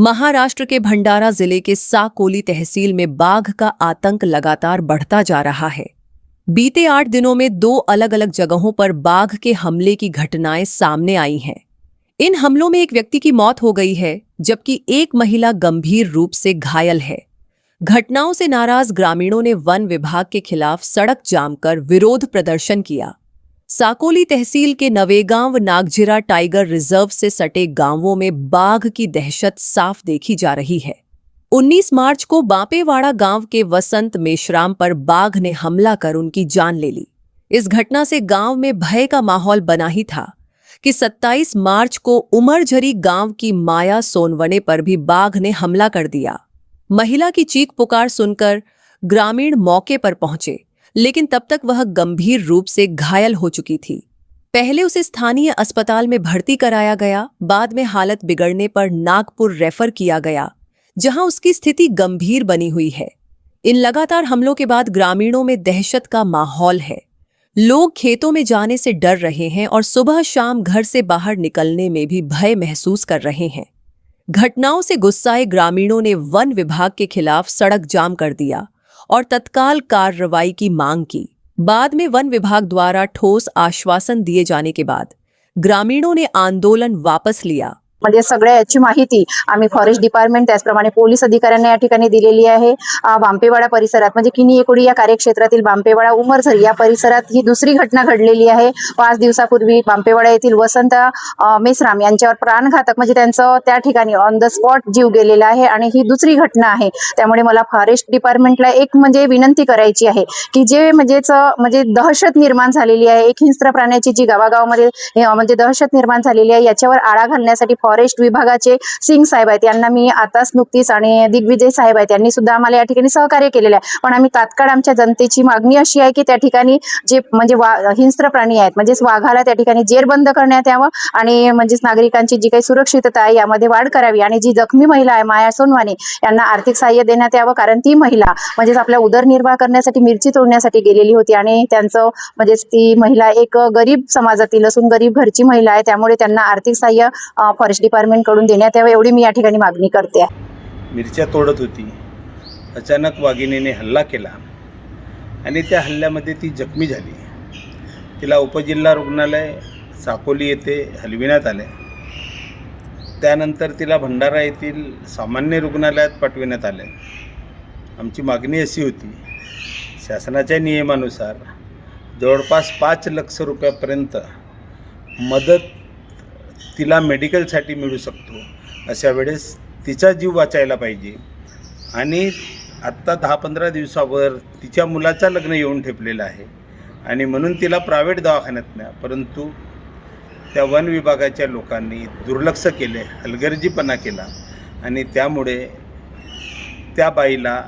महाराष्ट्र के भंडारा जिले के साकोली तहसील में बाघ का आतंक लगातार बढ़ता जा रहा है। बीते 8 दिनों में 2 अलग अलग जगहों पर बाघ के हमले की घटनाएं सामने आई हैं। इन हमलों में एक व्यक्ति की मौत हो गई है, जबकि एक महिला गंभीर रूप से घायल है। घटनाओं से नाराज ग्रामीणों ने वन विभाग के खिलाफ सड़क जाम कर विरोध प्रदर्शन किया। साकोली तहसील के नवेगांव नागझिरा टाइगर रिजर्व से सटे गांवों में बाघ की दहशत साफ देखी जा रही है। 19 मार्च को बांपेवाड़ा गांव के वसंत मेश्राम पर बाघ ने हमला कर उनकी जान ले ली। इस घटना से गांव में भय का माहौल बना ही था कि 27 मार्च को उमरझरी गांव की माया सोनवने पर भी बाघ ने हमला कर दिया। महिला की चीख पुकार सुनकर ग्रामीण मौके पर पहुंचे, लेकिन तब तक वह गंभीर रूप से घायल हो चुकी थी। पहले उसे स्थानीय अस्पताल में भर्ती कराया गया, बाद में हालत बिगड़ने पर नागपुर रेफर किया गया, जहां उसकी स्थिति गंभीर बनी हुई है। इन लगातार हमलों के बाद ग्रामीणों में दहशत का माहौल है। लोग खेतों में जाने से डर रहे हैं और सुबह शाम घर से बाहर निकलने में भी भय महसूस कर रहे हैं। घटनाओं से गुस्साए ग्रामीणों ने वन विभाग के खिलाफ सड़क जाम कर दिया और तत्काल कार्रवाई की मांग की। बाद में वन विभाग द्वारा ठोस आश्वासन दिए जाने के बाद ग्रामीणों ने आंदोलन वापस लिया। म्हणजे सगळ्या याची माहिती आम्ही फॉरेस्ट डिपार्टमेंट त्याचप्रमाणे पोलीस अधिकाऱ्यांना या ठिकाणी दिलेली आहे। बांपेवाडा परिसरात म्हणजे किनी एकोडी या कार्यक्षेत्रातील बांपेवाडा उमरझरी या परिसरात ही दुसरी घटना घडलेली आहे। 5 दिवसापूर्वी बांपेवाडा येथील वसंत मेश्राम यांच्यावर प्राणघातक म्हणजे त्यांचं त्या ठिकाणी ऑन द स्पॉट जीव गेलेला आहे आणि ही दुसरी घटना आहे। त्यामुळे मला फॉरेस्ट डिपार्टमेंटला एक म्हणजे विनंती करायची आहे की जे म्हणजे दहशत निर्माण झालेली आहे, एक हिंस्र प्राण्याची जी गावागावामध्ये म्हणजे दहशत निर्माण झालेली आहे, याच्यावर आळा घालण्यासाठी फॉरेस्ट विभागाचे सिंग साहेब आहेत, यांना मी आताच नुकतीच आणि दिग्विजय साहेब आहेत, यांनी सुद्धा आम्हाला या ठिकाणी सहकार्य केलेले आहे। पण आम्ही तात्काळ आमच्या जनतेची मागणी अशी आहे की त्या ठिकाणी जे म्हणजे हिंस्र प्राणी आहेत म्हणजे वाघाला त्या ठिकाणी जेरबंद करण्यात यावं आणि म्हणजे नागरिकांची जी काही सुरक्षितता आहे यामध्ये वाढ करावी आणि जी जखमी महिला आहे माया सोनवाने यांना आर्थिक सहाय्य देण्यात यावं, कारण ती महिला म्हणजे आपला उदरनिर्वाह करण्यासाठी मिरची तोडण्यासाठी गेलेली होती आणि त्यांचं म्हणजे ती महिला एक गरीब समाजातील असून गरीब घरची महिला आहे, त्यामुळे त्यांना आर्थिक सहाय्य फॉरेस्ट डिपार्टमेंट कडून देण्यात यावं एवढी मी या ठिकाणी मागणी करते। मिरच्या तोडत होती, अचानक वाघिणीने हल्ला केला आणि त्या हल्ल्यामध्ये ती जखमी झाली। तिला उपजिल्हा रुग्णालय साकोली येथे हलविण्यात आले। त्यानंतर तिला भंडारा येथील सामान्य रुग्णालयात पाठविण्यात आले। आमची मागणी अशी होती, शासनाच्या नियमानुसार जवळपास 5 लाख रुपयापर्यंत मदत तिला मेडिकलसाठी मिळू शकतो। अशा वेळेस तिचा जीव वाचायला पाहिजे आणि आत्ता 10-15 दिवसावर तिच्या मुलाचं लग्न येऊन ठेपलेलं आहे आणि म्हणून तिला प्रायव्हेट दवाखान्यात न्या, परंतु त्या वन विभागाच्या लोकांनी दुर्लक्ष केले, हलगर्जीपणा केला आणि त्यामुळे त्या बाईला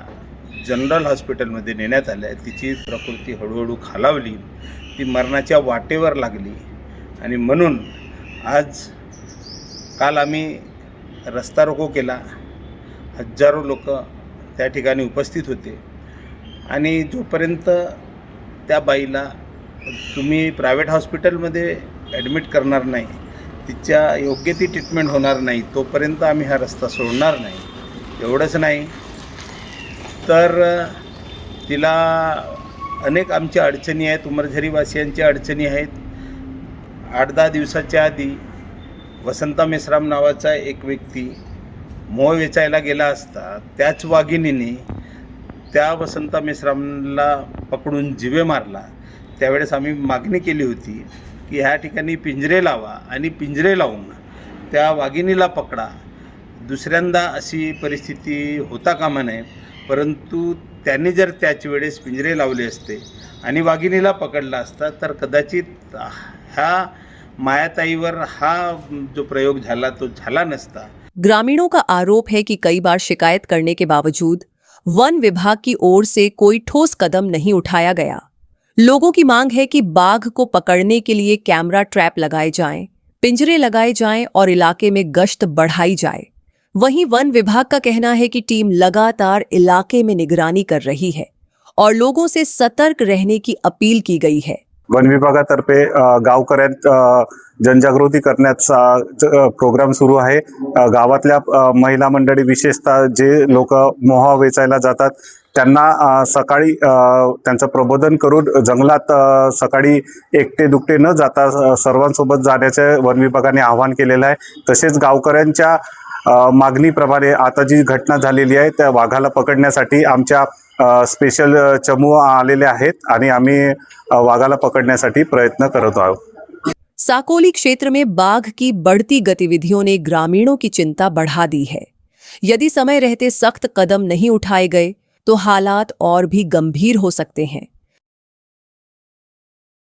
जनरल हॉस्पिटलमध्ये नेण्यात आलं। तिची प्रकृती हळूहळू खालावली, ती मरणाच्या वाटेवर लागली आणि म्हणून काल आम्ही रस्ता रोको केला। हजारो लोक त्या ठिकाणी उपस्थित होते आणि जोपर्यंत त्या बाईला तुम्ही प्रायव्हेट हॉस्पिटलमध्ये ॲडमिट करणार नाही, तिच्या योग्य ती ट्रीटमेंट होणार नाही, तोपर्यंत आम्ही हा रस्ता सोडणार नाही। एवढंच नाही तर तिला अनेक आमच्या अडचणी आहेत, उमरझरीवासियांच्या अडचणी आहेत। 8-10 दिवसाच्या आधी वसंता मेश्राम नावाचा एक व्यक्ती मोह वेचायला गेला असता त्याच वाघिणीने त्या वसंता मेश्रामला पकडून जिवे मारला। त्यावेळेस आम्ही मागणी केली होती की ह्या ठिकाणी पिंजरे लावा आणि पिंजरे लावून त्या वाघिणीला पकडा। दुसऱ्यांदा अशी परिस्थिती होता कामा नये, परंतु त्यांनी जर त्याच वेळेस पिंजरे लावले असते आणि वाघिणीला पकडला असता तर कदाचित ह्या मायाताईवर हा जो प्रयोग झाला तो झाला नसता। ग्रामीणों का आरोप है कि कई बार शिकायत करने के बावजूद वन विभाग की ओर से कोई ठोस कदम नहीं उठाया गया। लोगों की मांग है कि बाघ को पकड़ने के लिए कैमरा ट्रैप लगाए जाएं, पिंजरे लगाए जाएं और इलाके में गश्त बढ़ाई जाए। वहीं वन विभाग का कहना है कि टीम लगातार इलाके में निगरानी कर रही है और लोगों से सतर्क रहने की अपील की गई है। वन विभागातर्फे गावकऱ्यात जनजागृती करण्याचा प्रोग्राम सुरू आहे. गावातल्या महिला मंडळी विशेषतः जे लोक मोहा वेचायला जातात त्यांना सकाळी त्यांचं प्रबोधन करून जंगलात सकाळी एकटे दुकटे न जाता सर्वांसोबत जाण्याचे वन विभागाने आवाहन केलेलं आहे. तसेच गावकऱ्यांच्या मागणीप्रमाणे आता जी घटना झालेली आहे त्या वाघाला पकडण्यासाठी आमच्या स्पेशल चमू आलेले आहेत आणि आम्ही वाघाला पकड़ने प्रयत्न करत आहोत. साकोली क्षेत्र में बाघ की बढ़ती गतिविधियों ने ग्रामीणों की चिंता बढ़ा दी है. यदि समय रहते सख्त कदम नहीं उठाए गए तो हालात और भी गंभीर हो सकते हैं.